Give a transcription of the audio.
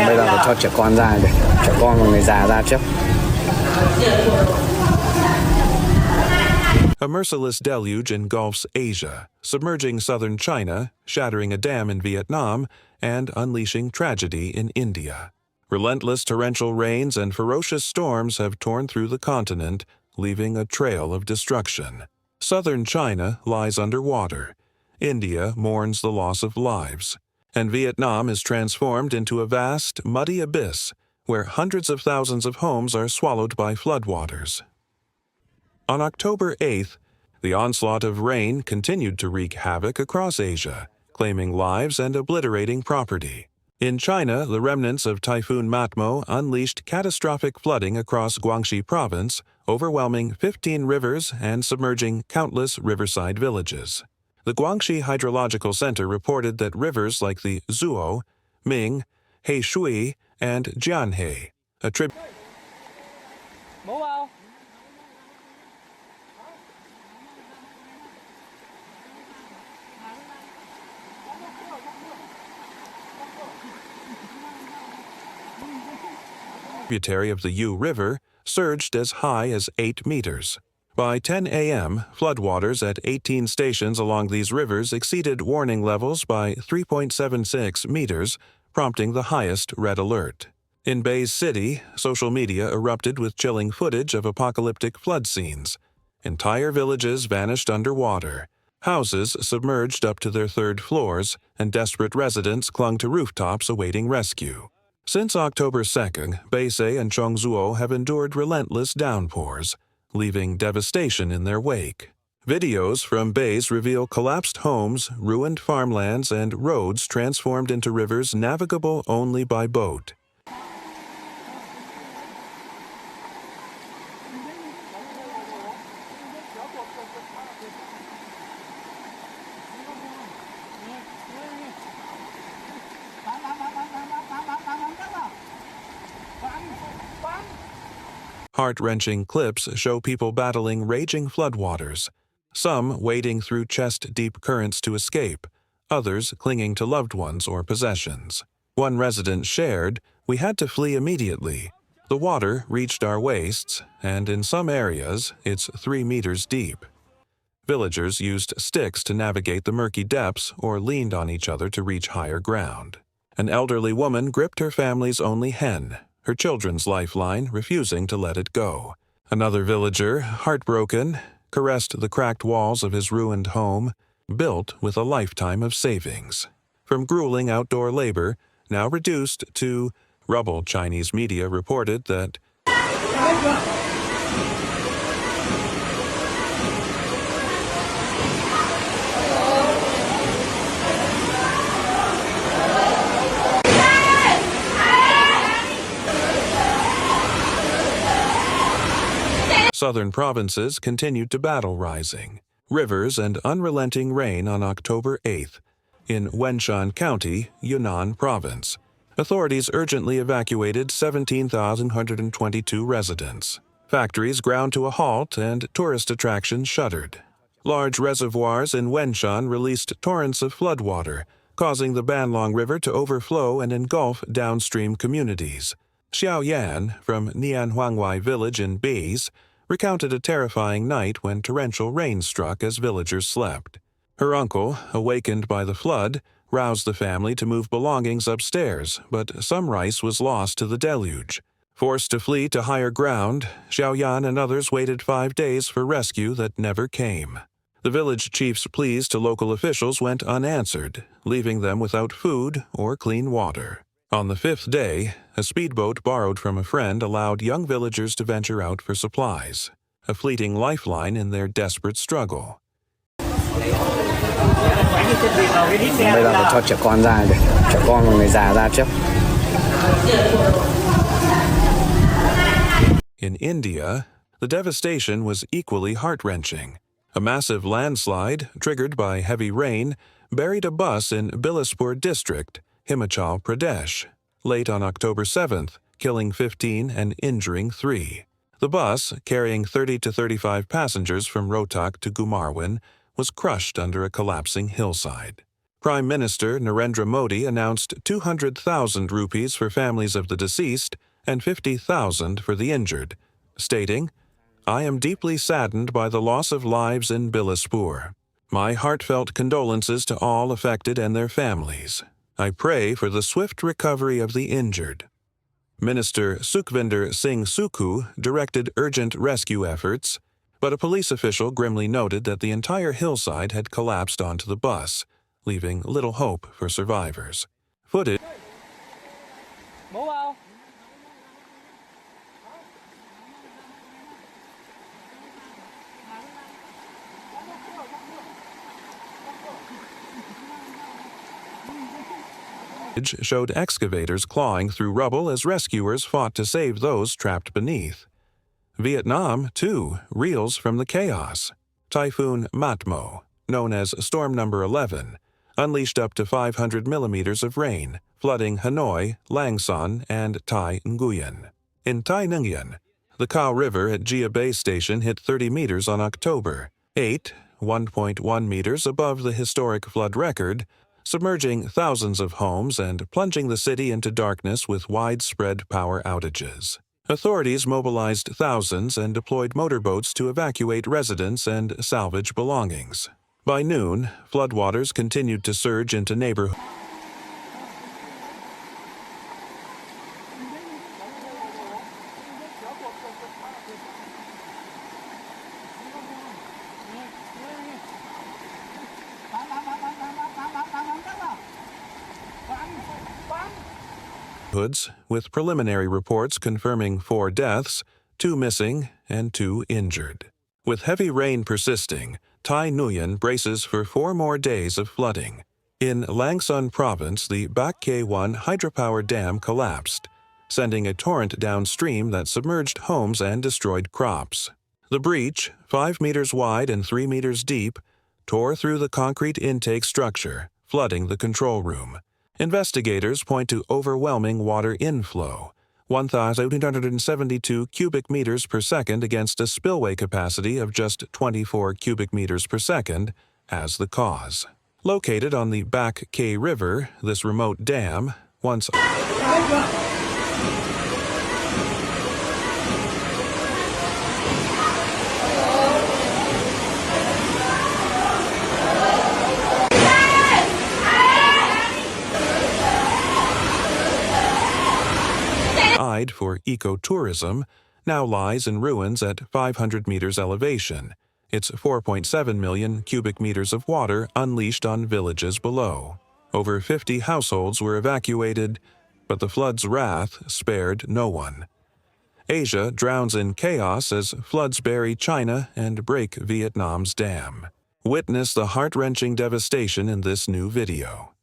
Bây giờ phải cho trẻ con ra để trẻ con và người già ra trước. A merciless deluge engulfs Asia, submerging southern China, shattering a dam in Vietnam, and unleashing tragedy in India. Relentless torrential rains and ferocious storms have torn through the continent, leaving a trail of destruction. Southern China lies underwater. India mourns the loss of lives. And Vietnam is transformed into a vast, muddy abyss where hundreds of thousands of homes are swallowed by floodwaters. On October 8th, the onslaught of rain continued to wreak havoc across Asia, claiming lives and obliterating property. In China, the remnants of Typhoon Matmo unleashed catastrophic flooding across Guangxi province, overwhelming 15 rivers and submerging countless riverside villages. The Guangxi Hydrological Center reported that rivers like the Zuo, Ming, Heishui, and Jianhe, a tributary of the Yu River, surged as high as 8 meters. By 10 a.m., floodwaters at 18 stations along these rivers exceeded warning levels by 3.76 meters, prompting the highest red alert. In Bay's City, social media erupted with chilling footage of apocalyptic flood scenes. Entire villages vanished underwater. Houses submerged up to their third floors, and desperate residents clung to rooftops awaiting rescue. Since October 2nd, Baise and Chongzuo have endured relentless downpours, leaving devastation in their wake. Videos from Baise reveal collapsed homes, ruined farmlands, and roads transformed into rivers navigable only by boat. Heart-wrenching clips show people battling raging floodwaters, some wading through chest-deep currents to escape, others clinging to loved ones or possessions. One resident shared, "We had to flee immediately. The water reached our waists, and in some areas, it's 3 meters deep." Villagers used sticks to navigate the murky depths or leaned on each other to reach higher ground. An elderly woman gripped her family's only hen, her children's lifeline, refusing to let it go. Another villager, heartbroken, caressed the cracked walls of his ruined home, built with a lifetime of savings. From grueling outdoor labor, now reduced to rubble, Chinese media reported that southern provinces continued to battle rising rivers and unrelenting rain on October 8th. In Wenshan County, Yunnan Province, authorities urgently evacuated 17,122 residents. Factories ground to a halt and tourist attractions shuttered. Large reservoirs in Wenshan released torrents of floodwater, causing the Banlong River to overflow and engulf downstream communities. Xiaoyan, from Nianhuangwai village in Beis, recounted a terrifying night when torrential rain struck as villagers slept. Her uncle, awakened by the flood, roused the family to move belongings upstairs, but some rice was lost to the deluge. Forced to flee to higher ground, Xiaoyan and others waited 5 days for rescue that never came. The village chief's pleas to local officials went unanswered, leaving them without food or clean water. On the 5th day, a speedboat borrowed from a friend allowed young villagers to venture out for supplies, a fleeting lifeline in their desperate struggle. Bây giờ phải cho trẻ con ra để trẻ con và người già ra trước. In India, the devastation was equally heart-wrenching. A massive landslide, triggered by heavy rain, buried a bus in Bilaspur district, Himachal Pradesh, late on October 7th, killing 15 and injuring 3. The bus, carrying 30 to 35 passengers from Rohtak to Gumarwan, was crushed under a collapsing hillside. Prime Minister Narendra Modi announced 200,000 rupees for families of the deceased and 50,000 for the injured, stating, "I am deeply saddened by the loss of lives in Bilaspur. My heartfelt condolences to all affected and their families. I pray for the swift recovery of the injured." Minister Sukhvinder Singh Sukhu directed urgent rescue efforts, but a police official grimly noted that the entire hillside had collapsed onto the bus, leaving little hope for survivors. Footage showed excavators clawing through rubble as rescuers fought to save those trapped beneath. Vietnam, too, reels from the chaos. Typhoon Matmo, known as Storm Number 11, unleashed up to 500 millimeters of rain, flooding Hanoi, Lang Son, and Tai Nguyen. In Tai Nguyen, the Cao River at Gia Bay Station hit 30 meters on October 8, 1.1 meters above the historic flood record, submerging thousands of homes and plunging the city into darkness with widespread power outages. Authorities mobilized thousands and deployed motorboats to evacuate residents and salvage belongings. By noon, floodwaters continued to surge into neighborhoods. With preliminary reports confirming 4 deaths, 2 missing, and 2 injured. With heavy rain persisting, Tai Nguyen braces for 4 more days of flooding. In Lang Son province, the Bac K1 hydropower dam collapsed, sending a torrent downstream that submerged homes and destroyed crops. The breach, 5 meters wide and 3 meters deep, tore through the concrete intake structure, flooding the control room. Investigators point to overwhelming water inflow, 1,872 cubic meters per second against a spillway capacity of just 24 cubic meters per second, as the cause. Located on the Bac K River, this remote dam, once for ecotourism, now lies in ruins at 500 meters elevation, its 4.7 million cubic meters of water unleashed on villages below. Over 50 households were evacuated, but the flood's wrath spared no one. Asia drowns in chaos as floods bury China and break Vietnam's dam. Witness the heart-wrenching devastation in this new video.